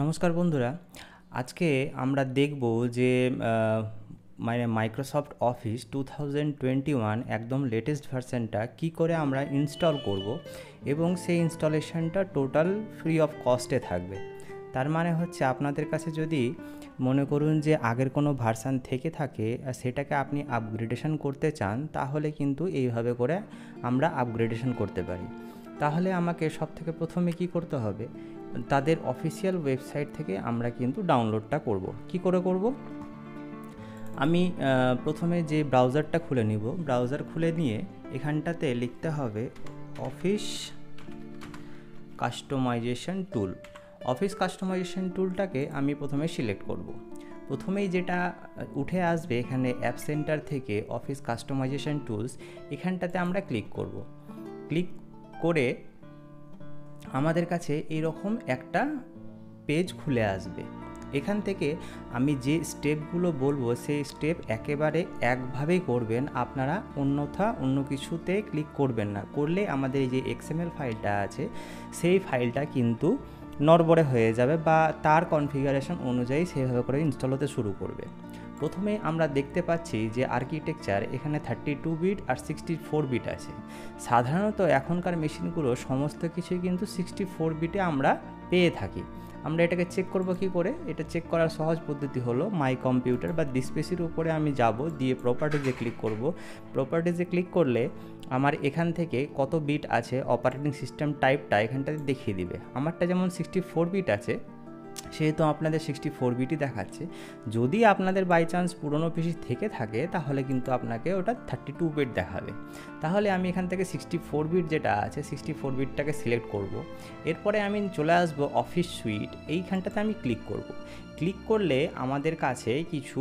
নমস্কার বন্ধুরা, আজকে আমরা দেখব যে মানে মাইক্রোসফট অফিস 2021 একদম লেটেস্ট ভার্সনটা কী করে আমরা ইনস্টল করব এবং সেই ইনস্টলেশনটা টোটাল ফ্রি অফ কস্টে থাকবে। তার মানে হচ্ছে আপনাদের কাছে যদি মনে করুন যে আগের কোনো ভার্সান থেকে থাকে আর সেটাকে আপনি আপগ্রেডেশন করতে চান, তাহলে কিন্তু এইভাবে করে আমরা আপগ্রেডেশন করতে পারি। তাহলে আমাকে সবথেকে প্রথমে কি করতে হবে, তাদের অফিসিয়াল ওয়েবসাইট থেকে আমরা কিন্তু ডাউনলোডটা করব। কি করে করব? আমি প্রথমে যে ব্রাউজারটা খুলে নিব, ব্রাউজার খুলে নিয়ে এখানটাতে লিখতে হবে অফিস কাস্টমাইজেশন টুল। অফিস কাস্টমাইজেশন টুলটাকে আমি প্রথমে সিলেক্ট করব। প্রথমেই যেটা উঠে আসবে এখানে অ্যাপ সেন্টার থেকে অফিস কাস্টমাইজেশন টুলস, এখানটাতে আমরা ক্লিক করব। ক্লিক করে আমাদের কাছে এরকম একটা পেজ খুলে আসবে। এখান থেকে আমি যে স্টেপগুলো বলবো সেই স্টেপ একেবারে একভাবেই করবেন আপনারা, অন্যথা অন্য কিছুতে ক্লিক করবেন না। করলে আমাদের এই যে এক্সএমএল ফাইলটা আছে সেই ফাইলটা কিন্তু নড়বড়ে হয়ে যাবে বা তার কনফিগারেশন অনুযায়ী সেভাবে করে ইনস্টল হতে শুরু করবে। প্রথমে আমরা দেখতে পাচ্ছি যে আর্কিটেকচার এখানে 32 বিট আর 64 বিট আছে। সাধারণত এখনকার মেশিনগুলো সমস্ত কিছুই কিন্তু 64 বিটে আমরা পেয়ে থাকি। আমরা এটাকে চেক করব কি করে? এটা চেক করার সহজ পদ্ধতি হলো মাই কম্পিউটার বা ডিসপিসির উপরে আমি যাব, দিয়ে প্রপার্টিজে ক্লিক করব। প্রপার্টিজে ক্লিক করলে আমার এখান থেকে কত বিট আছে, অপারেটিং সিস্টেম টাইপটা এখানটাতে দেখিয়ে দিবে। আমারটা যেমন 64 বিট আছে, সেহেতু আপনাদের 64 বিটই দেখাচ্ছে। যদি আপনাদের বাই চান্স পুরনো পিসি থেকে থাকে তাহলে কিন্তু আপনাকে ওটা 32 বিট দেখাবে। তাহলে আমি এখান থেকে 64 বিট যেটা আছে 64 বিটটাকে সিলেক্ট করব। এরপরে আমি চলে আসবো অফিস সুইট, এইখানটাতে আমি ক্লিক করব। ক্লিক করলে আমাদের কাছে কিছু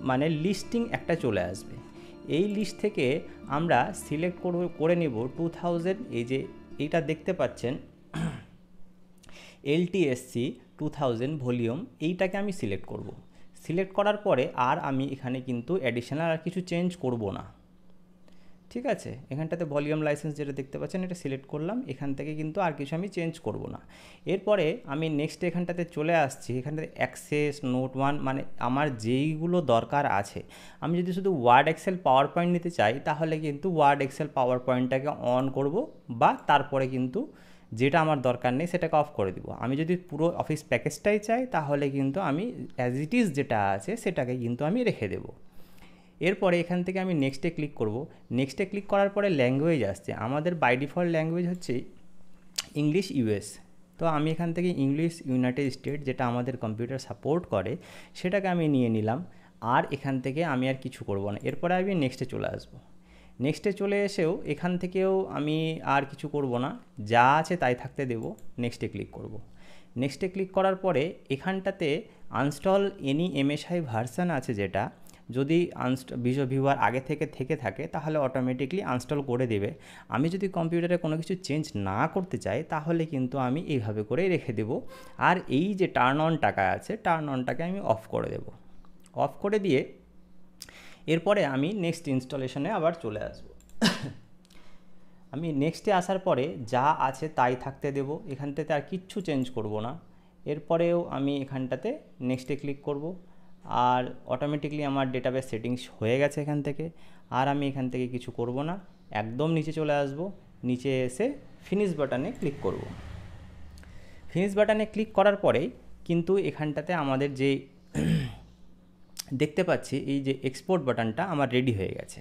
মানে লিস্টিং একটা চলে আসবে। এই লিস্ট থেকে আমরা সিলেক্ট করে নেব 2000, এই যে এইটা দেখতে পাচ্ছেন LTSC 2000 ভলিউম, এইটাকে আমি সিলেক্ট করব। সিলেক্ট করার পরে আর আমি এখানে কিন্তু অ্যাডিশনাল আর কিছু চেঞ্জ করব না। ঠিক আছে, এখানটাতে ভলিউম লাইসেন্স যেটা দেখতে পাচ্ছেন এটা সিলেক্ট করলাম, এখান থেকে কিন্তু আর কিছু আমি চেঞ্জ করব না। এরপরে আমি নেক্সট এখানটাতে চলে আসছি, এখানটাতে অ্যাক্সেস নোট 1 মানে আমার যেইগুলো দরকার আছে। আমি যদি শুধু ওয়ার্ড এক্সেল পাওয়ার পয়েন্ট নিতে চাই তাহলে কিন্তু ওয়ার্ড এক্সেল পাওয়ার পয়েন্টটাকে অন করব, বা তারপরে কিন্তু যেটা আমার দরকার নেই সেটাকে অফ করে দিব। আমি যদি পুরো অফিস প্যাকেজটাই চাই তাহলে কিন্তু আমি অ্যাজ ইট ইজ যেটা আছে সেটাকে কিন্তু আমি রেখে দেবো। এরপরে এখান থেকে আমি নেক্সটে ক্লিক করব। নেক্সটে ক্লিক করার পরে ল্যাঙ্গুয়েজ আসছে, আমাদের বাই ডিফল্ট ল্যাঙ্গুয়েজ হচ্ছে ইংলিশ ইউএস। তো আমি এখান থেকে ইংলিশ ইউনাইটেড স্টেট যেটা আমাদের কম্পিউটার সাপোর্ট করে সেটাকে আমি নিয়ে নিলাম। আর এখান থেকে আমি আর কিছু করব না। এরপরে আমি নেক্সটে চলে আসব। নেক্সটে চলে এসেও এখান থেকেও আমি আর কিছু করব না, যা আছে তাই থাকতে দেব। নেক্সটে ক্লিক করব। নেক্সটে ক্লিক করার পরে এখানটাতে আনস্টল এনি এমএসআই ভার্সান আছে, যেটা যদি ভিজুয়াল ভিউয়ার আগে থেকে থাকে তাহলে অটোমেটিকলি আনস্টল করে দেবে। আমি যদি কম্পিউটারে কোনো কিছু চেঞ্জ না করতে চাই তাহলে কিন্তু আমি এইভাবে করে রেখে দেব। আর এই যে টার্ন অন টাকা আছে, টার্ন অনটাকে আমি অফ করে দেব। অফ করে দিয়ে এরপরে আমি নেক্সট ইনস্টলেশনে আবার চলে আসব। আমি নেক্সটে আসার পরে যা আছে তাই থাকতে দেব, এখানটাতে আর কিচ্ছু চেঞ্জ করব না। এরপরেও আমি এখানটাতে নেক্সটে ক্লিক করব, আর অটোমেটিকলি আমার ডেটাবেস সেটিংস হয়ে গেছে এখান থেকে। আর আমি এখান থেকে কিছু করব না, একদম নিচে চলে আসব। নিচে এসে ফিনিশ বাটনে ক্লিক করব। ফিনিশ বাটনে ক্লিক করার পরেই কিন্তু এখানটাতে আমাদের যে দেখতে পাচ্ছি এই যে এক্সপোর্ট বাটনটা আমার রেডি হয়ে গেছে।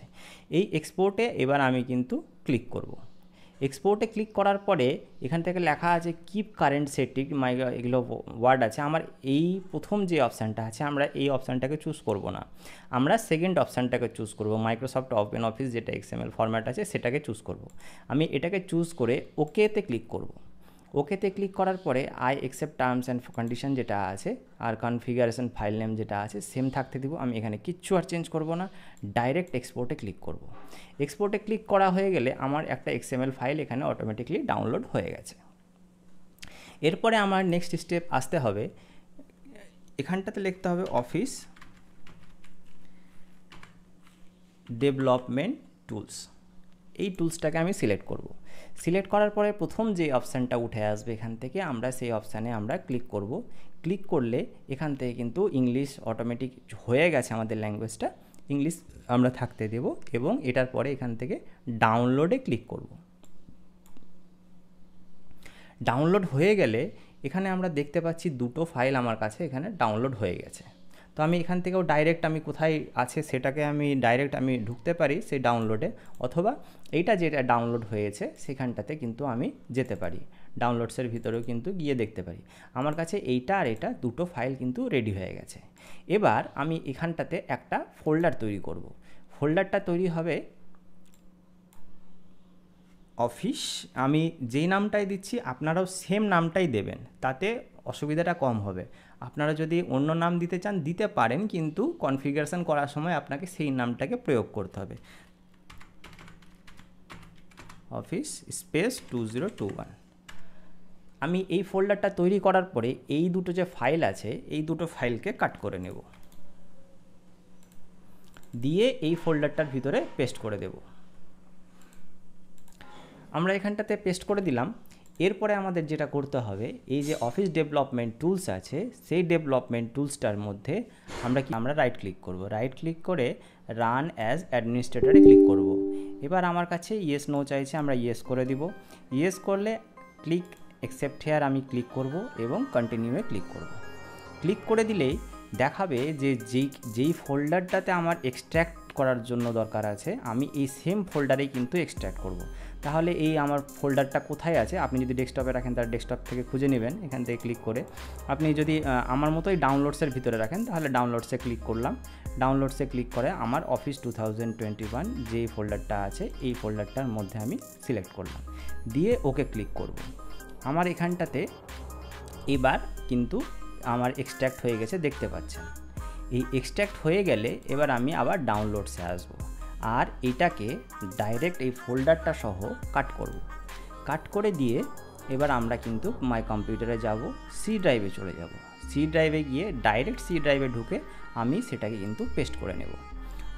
এই এক্সপোর্টে এবার আমি কিন্তু ক্লিক করব। এক্সপোর্টে ক্লিক করার পরে এখান থেকে লেখা আছে কিপ কারেন্ট সেটিং, এগুলো ওয়ার্ড আছে। আমার এই প্রথম যে অপশানটা আছে আমরা এই অপশানটাকে চুজ করব না, আমরা সেকেন্ড অপশানটাকে চুজ করব। মাইক্রোসফট ওপেন অফিস যেটা এক্সএমএল ফরম্যাট আছে সেটাকে চুজ করব। আমি এটাকে চুজ করে ওকেতে ক্লিক করব। ওকেতে ক্লিক করার পরে I accept terms and condition যেটা আছে আর কনফিগারেশন ফাইল নেম যেটা আছে সেম থাকতে দিব। আমি এখানে কিচ্ছু আর চেঞ্জ করব না, ডাইরেক্ট এক্সপোর্টে ক্লিক করব। এক্সপোর্টে ক্লিক করা হয়ে গেলে আমার একটা এক্সএমএল ফাইল এখানে অটোমেটিকলি ডাউনলোড হয়ে গেছে। এরপরে আমার নেক্সট স্টেপ আসতে হবে, এখানটাতে লিখতে হবে অফিস ডেভেলপমেন্ট টুলস। এই টুলসটাকে আমি সিলেক্ট করব। সিলেক্ট করার পরে প্রথম যে অপশানটা উঠে আসবে এখান থেকে আমরা সেই অপশানে আমরা ক্লিক করব। ক্লিক করলে এখান থেকে কিন্তু ইংলিশ অটোমেটিক হয়ে গেছে, আমাদের ল্যাঙ্গুয়েজটা ইংলিশ আমরা থাকতে দেব এবং এটার পরে এখান থেকে ডাউনলোডে ক্লিক করব। ডাউনলোড হয়ে গেলে এখানে আমরা দেখতে পাচ্ছি দুটো ফাইল আমার কাছে এখানে ডাউনলোড হয়ে গেছে। তো আমি এখান থেকেও ডাইরেক্ট আমি কোথায় আছে সেটাকে আমি ডাইরেক্ট আমি ঢুকতে পারি সেই ডাউনলোডে, অথবা এইটা যেটা ডাউনলোড হয়েছে সেখানটাতে কিন্তু আমি যেতে পারি, ডাউনলোডসের ভিতরেও কিন্তু গিয়ে দেখতে পারি। আমার কাছে এইটা আর এটা দুটো ফাইল কিন্তু রেডি হয়ে গেছে। এবার আমি এখানটাতে একটা ফোল্ডার তৈরি করব। ফোল্ডারটা তৈরি হবে অফিস। আমি যেই নামটাই দিচ্ছি আপনারাও সেম নামটাই দেবেন, তাতে অসুবিধাটা কম হবে। আপনারা যদি অন্য নাম দিতে চান দিতে পারেন, কিন্তু কনফিগারেশন করার সময় আপনাকে সেই নামটাকে প্রয়োগ করতে হবে। Office space 2021। আমি এই ফোল্ডারটা তৈরি করার পরে এই দুটো যে ফাইল আছে এই দুটো ফাইলকে কাট করে নেব, দিয়ে এই ফোল্ডারটার ভিতরে পেস্ট করে দেব। আমরা এখানটাতে পেস্ট করে দিলাম। এরপরে আমাদের যেটা করতে হবে, এই যে অফিস ডেভেলপমেন্ট টুলস আছে সেই ডেভেলপমেন্ট টুলসটার মধ্যে আমরা রাইট ক্লিক করব। রাইট ক্লিক করে রান অ্যাজ অ্যাডমিনিস্ট্রেটরে ক্লিক করব। এবার আমার কাছে ইয়েস নো চাইছে, আমরা ইয়েস করে দিব। ইয়েস করলে ক্লিক অ্যাকসেপ্ট হেয়ার আমি ক্লিক করব এবং কন্টিনিউয়ে ক্লিক করব। ক্লিক করে দিলেই দেখাবে যে যেই ফোল্ডারটাতে আমার এক্সট্র্যাক্ট করার জন্য দরকার আছে আমি এই সেম ফোল্ডারেই কিন্তু এক্সট্র্যাক্ট করব। তাহলে এই আমার ফোল্ডারটা কোথায় আছে, আপনি যদি ডেস্কটপে রাখেন তার ডেস্কটপ থেকে খুঁজে নেবেন এখান থেকে ক্লিক করে। আপনি যদি আমার মতোই ডাউনলোডসের ভিতরে রাখেন তাহলে ডাউনলোডসে ক্লিক করলাম। ডাউনলোডসে ক্লিক করে আমার অফিস 2021 যেই ফোল্ডারটা আছে এই ফোল্ডারটার মধ্যে আমি সিলেক্ট করলাম, দিয়ে ওকে ক্লিক করব। আমার এখানটাতে এবার কিন্তু আমার এক্সট্র্যাক্ট হয়ে গেছে, দেখতে পাচ্ছেন। এই এক্সট্র্যাক্ট হয়ে গেলে এবার আমি আবার ডাউনলোডসে আসব, আর এটাকে ডাইরেক্ট এই ফোল্ডারটা সহ কাট করব। কাট করে দিয়ে এবার আমরা কিন্তু মাই কম্পিউটারে যাব, সি ড্রাইভে চলে যাব। সি ড্রাইভে গিয়ে ডাইরেক্ট সি ড্রাইভে ঢুকে আমি সেটাকে কিন্তু পেস্ট করে নেব।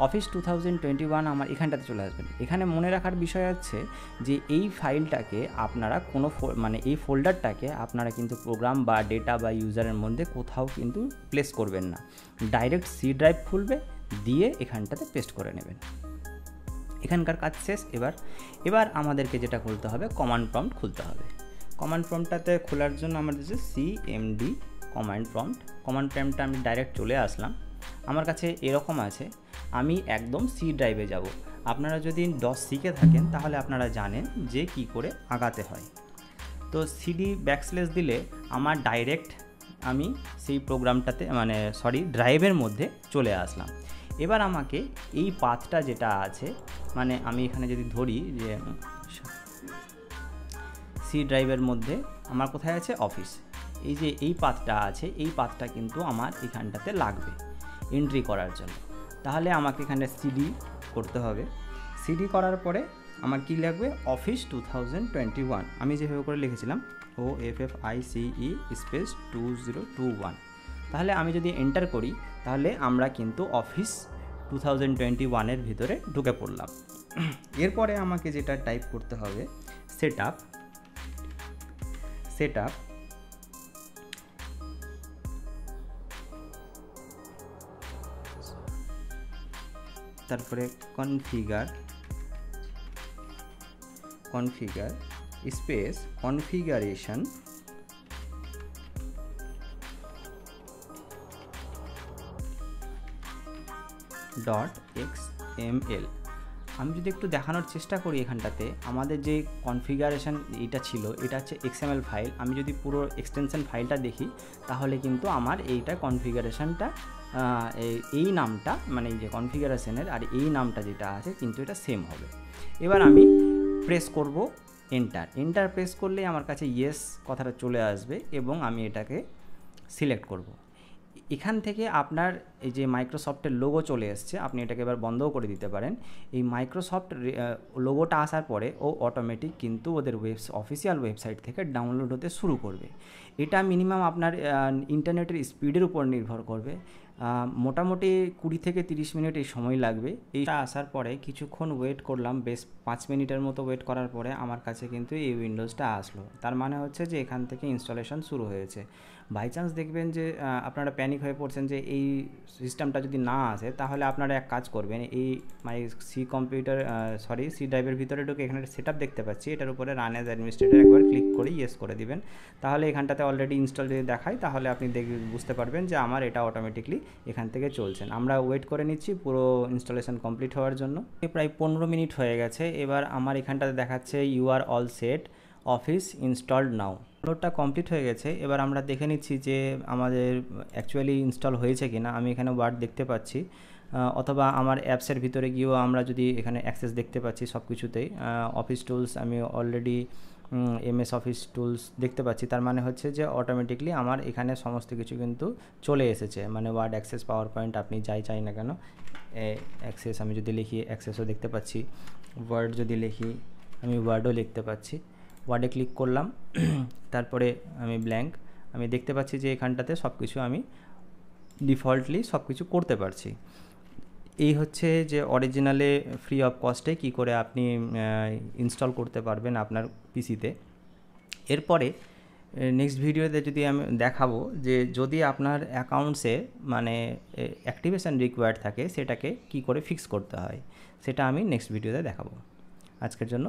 অফিস 2021 আমার এখানটাতে চলে আসবেন। এখানে মনে রাখার বিষয় আছে যে এই ফাইলটাকে আপনারা কোনো এই ফোল্ডারটাকে আপনারা কিন্তু প্রোগ্রাম বা ডেটা বা ইউজারের মধ্যে কোথাও কিন্তু প্লেস করবেন না, ডাইরেক্ট সি ড্রাইভ খুলবে দিয়ে এখানটাতে পেস্ট করে নেবেন। এখানকার কাজ শেষ। এবার আমাদেরকে যেটা খুলতে হবে কমান্ড প্রম্পট খুলতে হবে। কমান্ড প্রম্পটটাতে খোলার জন্য আমাদের যে CMD কমান্ড প্রম্পটটা আমি ডাইরেক্ট চলে আসলাম। আমার কাছে এরকম আছে, আমি একদম সি ড্রাইভে যাব। আপনারা যদি DOS শিখে থাকেন তাহলে আপনারা জানেন যে কি করে আগাতে হয়। তো CD ব্যাকস্ল্যাশ দিলে আমার ডাইরেক্ট আমি সেই প্রোগ্রামটাতে ড্রাইভের মধ্যে চলে আসলাম। এবার আমাকে এই পাথটা যেটা আছে, আমি এখানে যদি ধরি যে সি ড্রাইভের মধ্যে আমার কোথায় আছে অফিস, এই যে এই পাথটা আছে এই পাথটা কিন্তু আমার এখানটাতে লাগবে এন্ট্রি করার জন্য। তাহলে আমাকে এখানে CD করতে হবে। CD করার পরে আমার কি লাগবে অফিস 2021, আমি যেভাবে করে লিখেছিলাম OFFICE স্পেস 2021। তাহলে আমি যদি এন্টার করি তাহলে আমরা কিন্তু অফিস 2021-এর ভিতরে ঢুকে পড়লাম। এরপরে আমাকে যেটা টাইপ করতে হবে সেটআপ, তারপরে কনফিগার স্পেস কনফিগারেশন .xml। আমি যদি একটু দেখানোর চেষ্টা করি এখানটাতে আমাদের যে কনফিগারেশন এটা ছিল এটা হচ্ছে XML ফাইল। আমি যদি পুরো এক্সটেনশন ফাইলটা দেখি তাহলে কিন্তু আমার এইটা কনফিগারেশনটা এই নামটা এই যে কনফিগারেশনের আর এই নামটা যেটা আছে কিন্তু এটা সেম হবে। এবার আমি প্রেস করব এন্টার প্রেস করলে আমার কাছে ইয়েস কথাটা চলে আসবে এবং আমি এটাকে সিলেক্ট করব। এখান থেকে আপনার এই যে মাইক্রোসফটের লোগো চলে এসছে, আপনি এটাকে এবার বন্ধও করে দিতে পারেন। এই মাইক্রোসফট লোগোটা আসার পরে ও অটোমেটিক কিন্তু ওদের অফিসিয়াল ওয়েবসাইট থেকে ডাউনলোড হতে শুরু করবে। এটা মিনিমাম আপনার ইন্টারনেটের স্পিডের উপর নির্ভর করবে। মোটামুটি 20 থেকে 30 মিনিট এই সময় লাগবে। এইটা আসার পরে কিছুক্ষণ ওয়েট করলাম, বেশ 5 মিনিটের মতো ওয়েট করার পরে আমার কাছে কিন্তু এই উইন্ডোজটা আসলো। তার মানে হচ্ছে যে এখান থেকে ইনস্টলেশন শুরু হয়েছে। বাই চান্স দেখবেন যে আপনারা প্যানিক হয়ে পড়ছেন যে এই সিস্টেমটা যদি না আসে, তাহলে আপনারা এক কাজ করবেন, এই সি ড্রাইভের ভিতরে ঢুকে এখানে সেটআপ দেখতে পাচ্ছি, এটার উপরে রান অ্যাজ অ্যাডমিনিস্ট্রেটর একবার ক্লিক করে ইয়েস করে দিবেন। তাহলে এখানটাতে অলরেডি ইনস্টল যদি দেখায়, তাহলে আপনি বুঝতে পারবেন যে আমার এটা অটোমেটিকলি এখান থেকে চলছেন। আমরা ওয়েট করে নিচ্ছি পুরো ইনস্টলেশন কমপ্লিট হওয়ার জন্য। প্রায় 15 মিনিট হয়ে গেছে। এবার আমার এখানটাতে দেখাচ্ছে you are all set, office installed now. ডাউনলোডটা কমপ্লিট হয়ে গেছে। এবার আমরা দেখে নিচ্ছি যে আমাদের অ্যাকচুয়ালি ইনস্টল হয়েছে কি না। আমি এখানে ওয়ার্ড দেখতে পাচ্ছি, অথবা আমার অ্যাপসের ভিতরে গিয়েও আমরা যদি এখানে অ্যাক্সেস দেখতে পাচ্ছি সব কিছুতেই। অফিস টুলস আমি অলরেডি এমএস অফিস টুলস দেখতে পাচ্ছি। তার মানে হচ্ছে যে অটোমেটিকলি আমার এখানে সমস্ত কিছু কিন্তু চলে এসেছে, মানে ওয়ার্ড অ্যাক্সেস, পাওয়ার পয়েন্ট, আপনি যাই চাই না কেন অ্যাক্সেস। আমি যদি লিখি অ্যাক্সেসও দেখতে পাচ্ছি, ওয়ার্ড যদি লিখি আমি ওয়ার্ডও লিখতে পাচ্ছি। ওয়ার্ডে ক্লিক করলাম, তারপরে আমি ব্ল্যাঙ্ক, আমি দেখতে পাচ্ছি যে এখানটাতে সব কিছু আমি ডিফল্টলি সব কিছু করতে পারছি। এই হচ্ছে যে অরিজিনালে ফ্রি অফ কস্টে কী করে আপনি ইনস্টল করতে পারবেন আপনার পিসিতে। এরপরে নেক্সট ভিডিওতে যদি আমি দেখাবো যে যদি আপনার অ্যাকাউন্টসে মানে অ্যাক্টিভেশন রিকোয়ার্ড থাকে, সেটাকে কি করে ফিক্স করতে হয়, সেটা আমি নেক্সট ভিডিওতে দেখাবো। আজকের জন্য